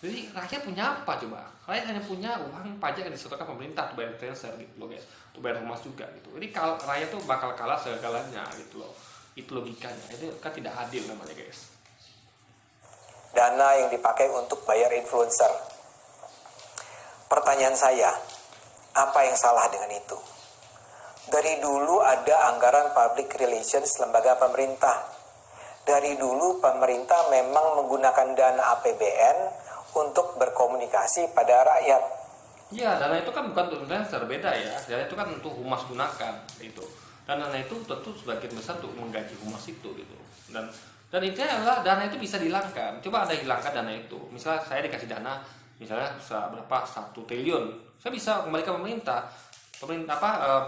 Jadi rakyat punya apa coba? Rakyat hanya punya uang pajak yang disetorkan pemerintah untuk bayar influencer gitu loh, guys. Untuk bayar humas juga gitu. Jadi rakyat tuh bakal kalah segalanya gitu loh. Itu logikanya. Itu kan tidak adil namanya, guys. Dana yang dipakai untuk bayar influencer. Pertanyaan saya, apa yang salah dengan itu? Dari dulu ada anggaran public relations lembaga pemerintah. Dari dulu pemerintah memang menggunakan dana APBN untuk berkomunikasi pada rakyat. Iya, dana itu kan bukan untuk influencer, beda ya. Dana itu kan untuk humas gunakan gitu. Dan dana itu tentu sebagian besar untuk menggaji humas itu gitu. Dan itu adalah dana itu bisa dihilangkan. Coba Anda hilangkan dana itu. Misalnya saya dikasih dana misalnya berapa 1 triliun. Saya bisa kembalikan pemerintah.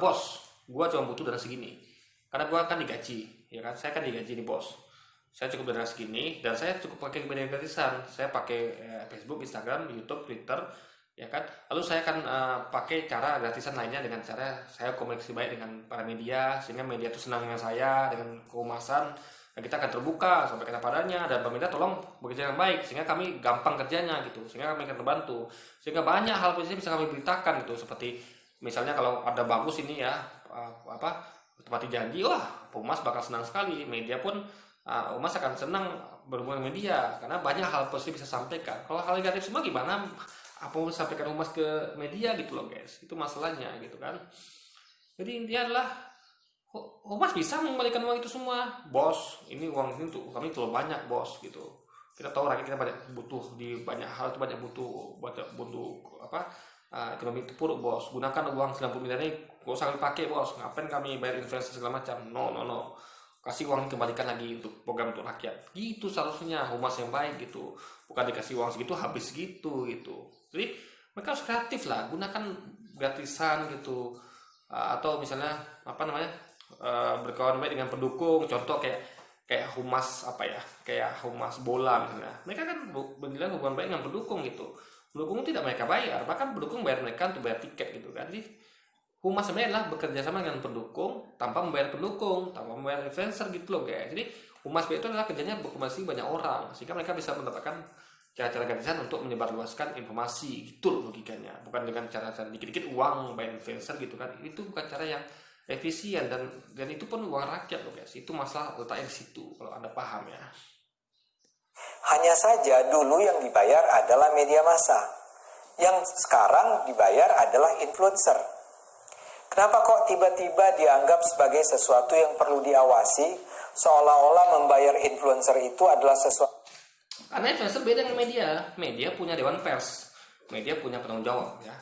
Bos, gua cuma butuh dana segini. Karena gua kan digaji, ya kan? Saya kan digaji nih, bos. Saya cukup dana segini dan saya cukup pakai media gratisan. Saya pakai Facebook, Instagram, YouTube, Twitter, ya kan? Lalu saya akan pakai cara gratisan lainnya dengan cara saya komunikasi baik dengan para media, sehingga media itu senang dengan saya, dengan kehumasan, dan kita akan terbuka sampai kata padanya, dan pemerintah tolong bekerja dengan baik sehingga kami gampang kerjanya gitu, sehingga kami akan terbantu, sehingga banyak hal positif bisa kami beritakan gitu, seperti misalnya kalau ada bagus ini ya tepati janji, wah Humas bakal senang sekali, media pun Humas akan senang berhubungan dengan media karena banyak hal positif bisa sampaikan. Kalau hal negatif semua gimana, apa mau sampaikan Humas ke media gitu loh guys, itu masalahnya gitu kan. Jadi intinya adalah Humas bisa mengembalikan uang itu semua, bos. Ini uang ini tuh kami terlalu banyak bos gitu. Kita tahu rakyat kita banyak butuh di banyak hal, itu banyak butuh ekonomi itu puruk bos. Gunakan uang 90 miliar ini gak usah kami pakai bos. Ngapain kami bayar investasi segala macam? No. Kasih uang kembalikan lagi untuk program untuk rakyat. Gitu seharusnya Humas yang baik gitu. Bukan dikasih uang segitu habis gitu gitu. Jadi mereka harus kreatif lah, gunakan gratisan gitu. Atau misalnya berkawan baik dengan pendukung, contoh kayak humas kayak humas bola misalnya, mereka kan berjalan hubungan baik dengan pendukung gitu, pendukung tidak mereka bayar, bahkan pendukung bayar mereka untuk bayar tiket gitu kan. Jadi humas sebenarnya adalah bekerja sama dengan pendukung tanpa membayar pendukung, tanpa membayar influencer gitu loh guys. Jadi humas itu adalah kerjanya berkomunikasi banyak orang sehingga mereka bisa mendapatkan cara-cara gratisan untuk menyebarluaskan informasi, gitu loh logikanya, bukan dengan cara-cara dikit-dikit uang bayar influencer gitu kan. Itu bukan cara yang efisien, dan itu pun uang rakyat loh guys. Itu masalah letaknya di situ kalau Anda paham ya. Hanya saja dulu yang dibayar adalah media massa, yang sekarang dibayar adalah influencer. Kenapa kok tiba-tiba dianggap sebagai sesuatu yang perlu diawasi, seolah-olah membayar influencer itu adalah sesuatu? Karena influencer beda dengan media punya dewan pers, media punya penanggung jawab ya.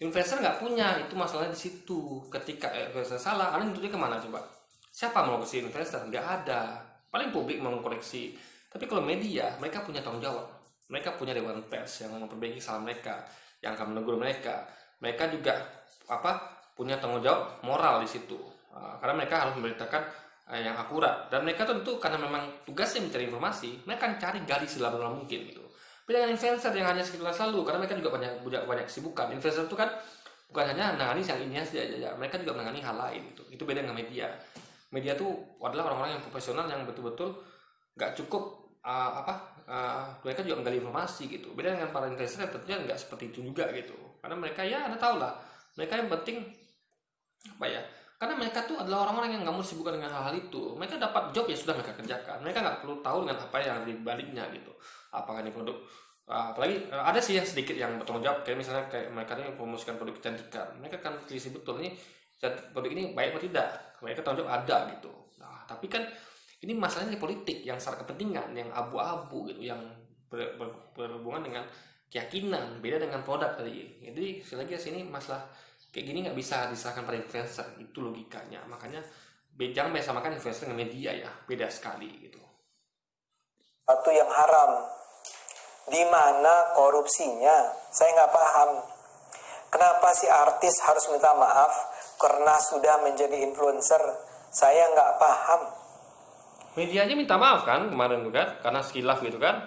Investor nggak punya, itu masalahnya di situ. Ketika investor salah, Anda nuntutnya kemana coba? Siapa mau koreksi investor? Nggak ada. Paling publik mau koreksi. Tapi kalau media, mereka punya tanggung jawab. Mereka punya dewan pers yang memperbaiki salah mereka, yang akan menegur mereka. Mereka juga punya tanggung jawab moral di situ. Karena mereka harus memberitakan yang akurat. Dan mereka tentu karena memang tugasnya mencari informasi, mereka akan cari gali sedalam mungkin gitu. Beda dengan influencer yang hanya sekilas lalu, karena mereka juga banyak kesibukan. Influencer itu kan bukan hanya menangani yang ini saja, mereka juga menangani hal lain gitu. Itu beda dengan media. Media itu adalah orang-orang yang profesional yang betul-betul nggak cukup mereka juga menggali informasi gitu. Beda dengan para influencer yang tentunya nggak seperti itu juga gitu. Karena mereka ya Anda tahu lah, mereka yang penting karena mereka tuh adalah orang-orang yang nggak mau sibuk dengan hal-hal itu. Mereka dapat job ya sudah mereka kerjakan. Mereka nggak perlu tahu dengan apa yang di baliknya gitu. Apakah ini produk, apalagi ada sih yang sedikit yang bertanggung jawab, kayak misalnya mereka ini mempromosikan produk kecantikan, mereka kan teliti betul ini produk ini baik atau tidak, mereka tanggung jawab ada gitu. Nah tapi kan ini masalahnya di politik yang secara kepentingan, yang abu-abu gitu, yang berhubungan dengan keyakinan, beda dengan produk tadi. Jadi sekali lagi sini masalah kayak gini nggak bisa diserahkan pada influencer, itu logikanya. Makanya jangan samakan influencer dengan media ya, beda sekali gitu. Satu yang haram, di mana korupsinya? Saya nggak paham. Kenapa si artis harus minta maaf karena sudah menjadi influencer? Saya nggak paham. Media aja minta maaf kan kemarin tuh kan, karena skilaf gitu kan.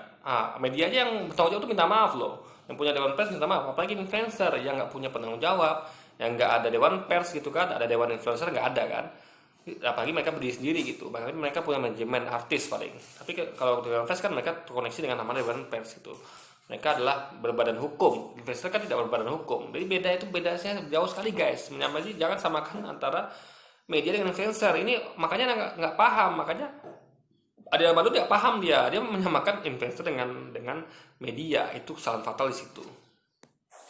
Media aja yang bertanggung jawab tuh minta maaf loh. Yang punya dewan pers minta maaf, apalagi influencer yang nggak punya penanggung jawab, yang nggak ada dewan pers gitu kan, ada dewan influencer nggak ada kan. Apalagi mereka berdiri sendiri gitu, bahkan mereka punya manajemen artis paling. Tapi kalau dewan pers kan mereka terkoneksi dengan nama dewan pers gitu. Mereka adalah berbadan hukum, investor kan tidak berbadan hukum. Jadi bedanya jauh sekali guys. Menyamai jangan samakan antara media dengan influencer. Ini makanya nggak paham, makanya ada yang baru tidak paham dia menyamakan influencer dengan media, itu kesalahan fatal di situ.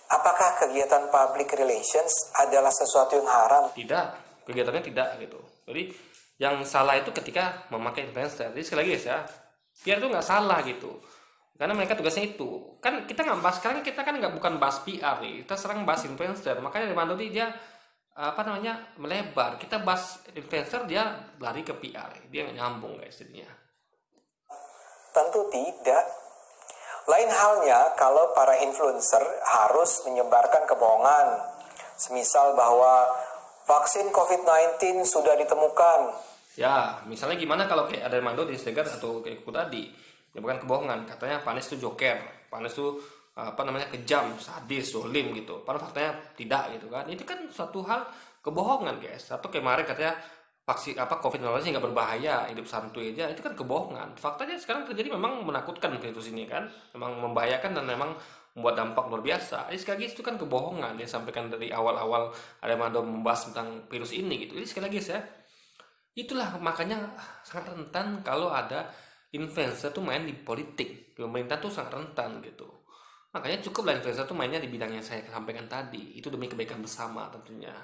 Apakah kegiatan public relations adalah sesuatu yang haram? Tidak, kegiatannya tidak gitu. Jadi yang salah itu ketika memakai influencer. Jadi sekali lagi guys ya, biar itu nggak salah gitu. Karena mereka tugasnya itu. Kan kita nggak bahas sekarang, kita kan bukan bahas PR nih. Kita serang bahas influencer. Makanya di Mandori dia melebar. Kita bahas influencer, dia lari ke PR. Dia nggak nyambung guys jadinya. Tentu tidak. Lain halnya kalau para influencer harus menyebarkan kebohongan. Semisal bahwa vaksin COVID-19 sudah ditemukan. Ya, misalnya gimana kalau kayak ada Mando di Instagram atau kayak aku tadi, ya bukan kebohongan, katanya Pak Anies tuh joker, Pak Anies tuh kejam, sadis, zolim gitu. Padahal faktanya tidak gitu kan. Itu kan suatu hal kebohongan guys. Atau kemarin katanya vaksin COVID-19 nggak berbahaya, hidup santuy aja, itu kan kebohongan. Faktanya sekarang terjadi memang menakutkan virus ini kan, memang membahayakan dan memang membuat dampak luar biasa. Jadi sekali lagi itu kan kebohongan yang disampaikan dari awal-awal ada membahas tentang virus ini gitu. Jadi sekali lagi ya, itulah makanya sangat rentan kalau ada influencer tuh main di politik. Pemerintah tuh sangat rentan gitu. Makanya cukuplah influencer tuh mainnya di bidang yang saya sampaikan tadi. Itu demi kebaikan bersama tentunya.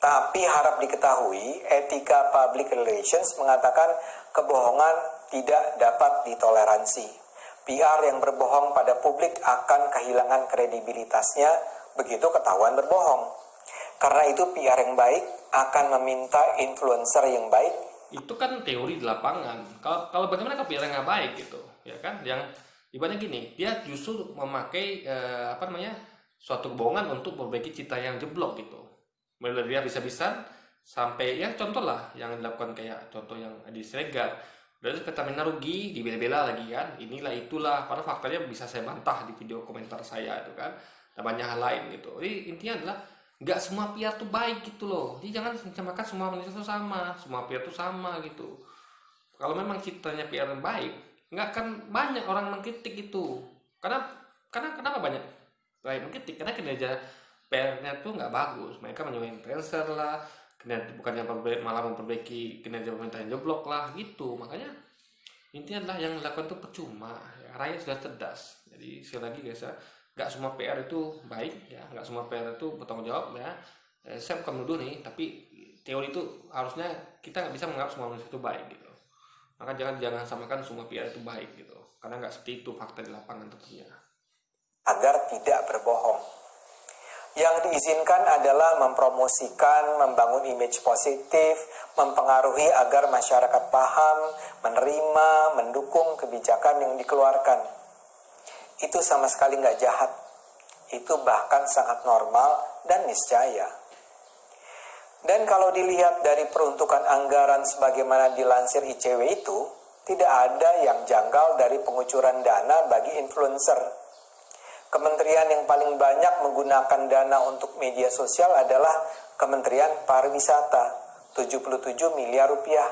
Tapi harap diketahui, etika public relations mengatakan kebohongan tidak dapat ditoleransi. PR yang berbohong pada publik akan kehilangan kredibilitasnya begitu ketahuan berbohong. Karena itu PR yang baik akan meminta influencer yang baik. Itu kan teori di lapangan. Kalau bagaimana kalau PR yang nggak baik gitu, ya kan? Yang ibaratnya gini, dia justru memakai suatu kebohongan untuk memperbaiki cita yang jeblok gitu. Mulai dari dia bisa-bisan sampai ya contoh lah yang dilakukan kayak contoh yang di Siregar, dari Pertamina rugi dibela-bela lagi kan, inilah itulah, padahal faktanya bisa saya bantah di video komentar saya itu kan, dan banyak hal lain gitu. Jadi intinya adalah nggak semua PR tuh baik gitu loh. Jadi jangan menyamakan semua manusia itu sama, semua PR tuh sama gitu. Kalau memang ciptanya PR yang baik, nggak akan banyak orang mengkritik itu. Karena kenapa banyak mengkritik? Karena kinerja PR-nya tuh nggak bagus. Mereka menyuai influencer lah, bukannya malah memperbaiki kinerja pemerintah yang jeblok lah gitu. Makanya intinya adalah yang dilakukan itu percuma. Ya, rakyat sudah cerdas. Jadi sekali lagi guys ya, nggak semua PR itu baik ya, nggak semua PR itu bertanggung jawab ya. Saya bukan menuduh nih, tapi teori itu harusnya kita nggak bisa menganggap semua manusia itu baik gitu. Maka jangan samakan semua PR itu baik gitu. Karena nggak seperti itu fakta di lapangan tentunya. Agar tidak berbohong. Yang diizinkan adalah mempromosikan, membangun image positif, mempengaruhi agar masyarakat paham, menerima, mendukung kebijakan yang dikeluarkan. Itu sama sekali nggak jahat. Itu bahkan sangat normal dan niscaya. Dan kalau dilihat dari peruntukan anggaran sebagaimana dilansir ICW itu, tidak ada yang janggal dari pengucuran dana bagi influencer. Kementerian yang paling banyak menggunakan dana untuk media sosial adalah Kementerian Pariwisata, 77 miliar rupiah.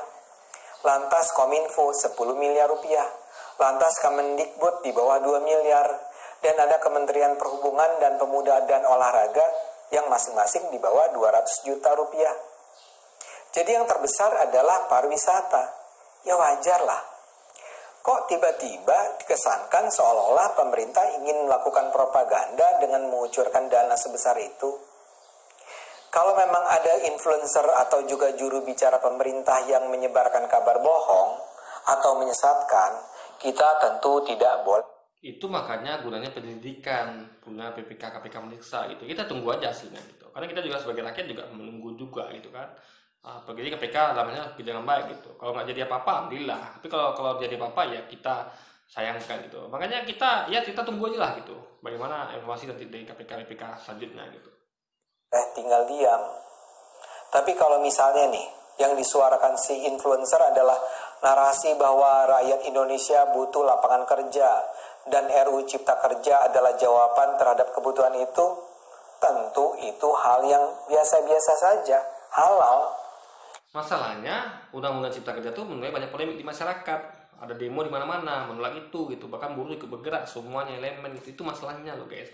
Lantas Kominfo, 10 miliar rupiah. Lantas Kemendikbud di bawah 2 miliar. Dan ada Kementerian Perhubungan dan Pemuda dan Olahraga yang masing-masing di bawah 200 juta rupiah. Jadi yang terbesar adalah pariwisata. Ya wajar lah. Kok tiba-tiba dikesankan seolah-olah pemerintah ingin melakukan propaganda dengan mengucurkan dana sebesar itu? Kalau memang ada influencer atau juga juru bicara pemerintah yang menyebarkan kabar bohong atau menyesatkan, kita tentu tidak boleh. Itu makanya gunanya pendidikan, guna PPK KPK meriksa gitu. Kita tunggu aja hasilnya gitu. Karena kita juga sebagai rakyat juga menunggu juga gitu kan. Jadi KPK namanya dengan baik gitu. Kalau nggak jadi apa-apa, alhamdulillah. Tapi kalau jadi apa-apa ya kita sayangkan gitu. Makanya kita tunggu aja lah gitu. Bagaimana informasi dari KPK selanjutnya gitu. Tinggal diam. Tapi kalau misalnya nih, yang disuarakan si influencer adalah narasi bahwa rakyat Indonesia butuh lapangan kerja dan RUU Cipta Kerja adalah jawaban terhadap kebutuhan itu, tentu itu hal yang biasa-biasa saja, halal. Masalahnya Undang-Undang Cipta Kerja itu menuai banyak polemik di masyarakat. Ada demo di mana-mana menolak itu gitu. Bahkan buruh ikut bergerak semuanya elemen gitu. Itu masalahnya loh guys.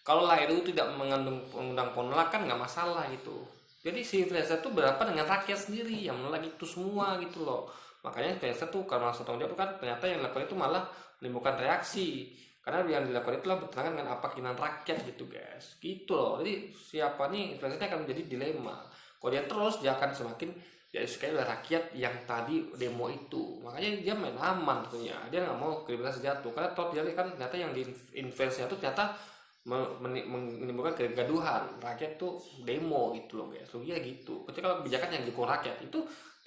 Kalau RUU tidak mengandung undang penolakan nggak masalah gitu. Jadi si influencer itu berapa dengan rakyat sendiri yang menolak itu semua gitu loh. Makanya influencer tuh karena langsung tanggung jawab kan ternyata yang dilakukan itu malah menimbulkan reaksi. Karena yang dilakukan itulah bertentangan dengan apa keinginan rakyat gitu guys. Gitu loh. Jadi siapa nih influencernya akan menjadi dilema. Kalau dia terus dia akan semakin ya sekali oleh rakyat yang tadi demo itu. Makanya dia main aman tentunya. Dia nggak mau kredibilitas jatuh. Karena toh dia kan ternyata yang di influence-nya itu ternyata menimbulkan kegaduhan. Rakyat tuh demo gitu loh guys. Logiknya gitu. Ketika kalau kebijakan yang didukung rakyat itu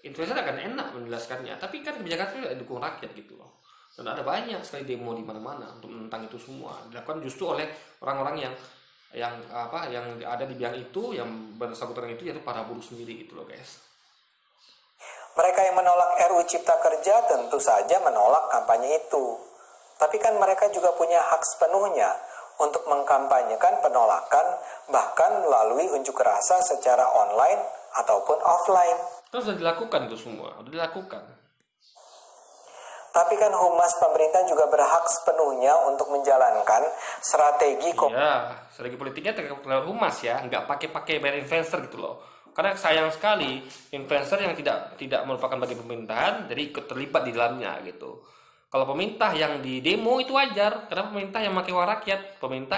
influencer akan enak menjelaskannya. Tapi kan kebijakan itu didukung rakyat gitu loh. Dan ada banyak sekali demo di mana-mana untuk menentang itu semua. Dilakukan justru oleh orang-orang yang ada di bidang itu, yang bersangkutan itu yaitu para buruh sendiri gitu loh guys. Mereka yang menolak RUU Cipta Kerja tentu saja menolak kampanye itu. Tapi kan mereka juga punya hak sepenuhnya untuk mengkampanyekan penolakan bahkan melalui unjuk rasa secara online ataupun offline. Kan sudah dilakukan itu semua, sudah dilakukan. Tapi kan humas pemerintah juga berhak sepenuhnya untuk menjalankan strategi Iya, strategi politiknya terkait humas ya, nggak pakai bayar influencer gitu loh. Karena sayang sekali influencer yang tidak merupakan bagian pemerintahan jadi ikut terlibat di dalamnya gitu. Kalau pemerintah yang di demo itu wajar, karena pemerintah yang pakai uang rakyat, pemerintah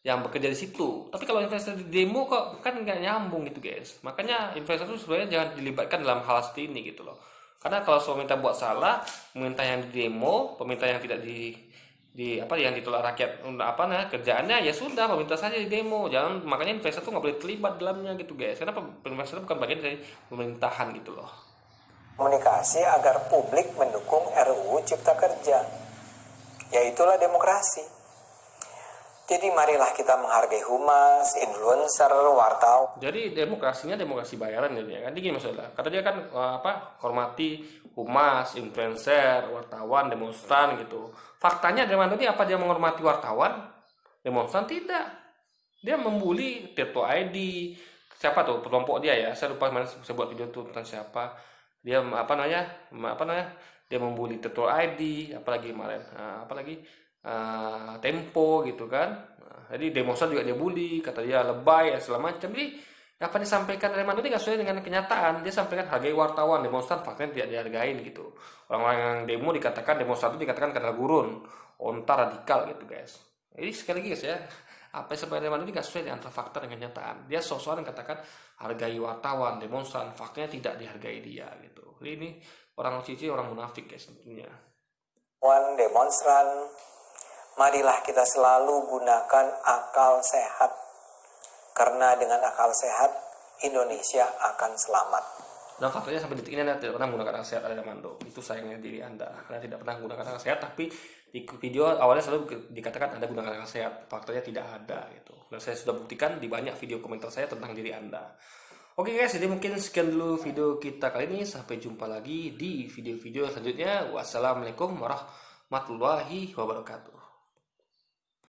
yang bekerja di situ. Tapi kalau investor di demo kok kan nggak nyambung gitu guys. Makanya investor itu sebenarnya jangan dilibatkan dalam hal seperti ini gitu loh. Karena kalau pemerintah buat salah, pemerintah yang di demo, pemerintah yang tidak di apa yang ditolak rakyat apa nah kerjaannya ya sudah pemerintah saja di demo. Jangan, makanya investor tuh nggak boleh terlibat dalamnya gitu guys. Karena investor bukan bagian dari pemerintahan gitu loh. komunikasi agar publik mendukung RUU Cipta Kerja. Yaitulah demokrasi. Jadi marilah kita menghargai humas, influencer, wartawan. Jadi demokrasinya demokrasi bayaran ya kan. Ini gini maksudnya. Kata dia kan hormati humas, influencer, wartawan, demonstran gitu. Faktanya Armando ini apa dia menghormati wartawan, demonstran? Tidak. Dia membuli Tirto ID. Siapa tuh kelompok dia ya? Saya lupa mana saya buat video tuh tentang siapa. Dia apa namanya? Dia membuli Tirto ID, apalagi kemarin. Apalagi Tempo gitu kan. Jadi demonstran juga dia bully, kata dia lebay segala macam. Jadi apa yang disampaikan Armando ini nggak sesuai dengan kenyataan. Dia sampaikan hargai wartawan, demonstran faktanya tidak dihargain gitu. Orang-orang yang demo dikatakan demonstran itu dikatakan kadal gurun, onta radikal gitu guys. Jadi sekali lagi guys ya, apa yang sebenarnya Armando ini nggak sesuai dengan fakta dan kenyataan. Dia sok-sokan katakan hargai wartawan, demonstran, faktanya tidak dihargai dia gitu. Jadi ini orang cici, orang munafik guys tentunya. Demonstran, marilah kita selalu gunakan akal sehat. Karena dengan akal sehat, Indonesia akan selamat. Dan faktanya sampai detik ini Anda tidak pernah menggunakan akal sehat Armando. Itu sayangnya diri Anda. Anda tidak pernah menggunakan akal sehat, tapi di video awalnya selalu dikatakan Anda gunakan akal sehat. Faktanya tidak ada gitu. Dan saya sudah buktikan di banyak video komentar saya tentang diri Anda. Oke guys, jadi mungkin sekian dulu video kita kali ini. Sampai jumpa lagi di video-video selanjutnya. Wassalamualaikum warahmatullahi wabarakatuh.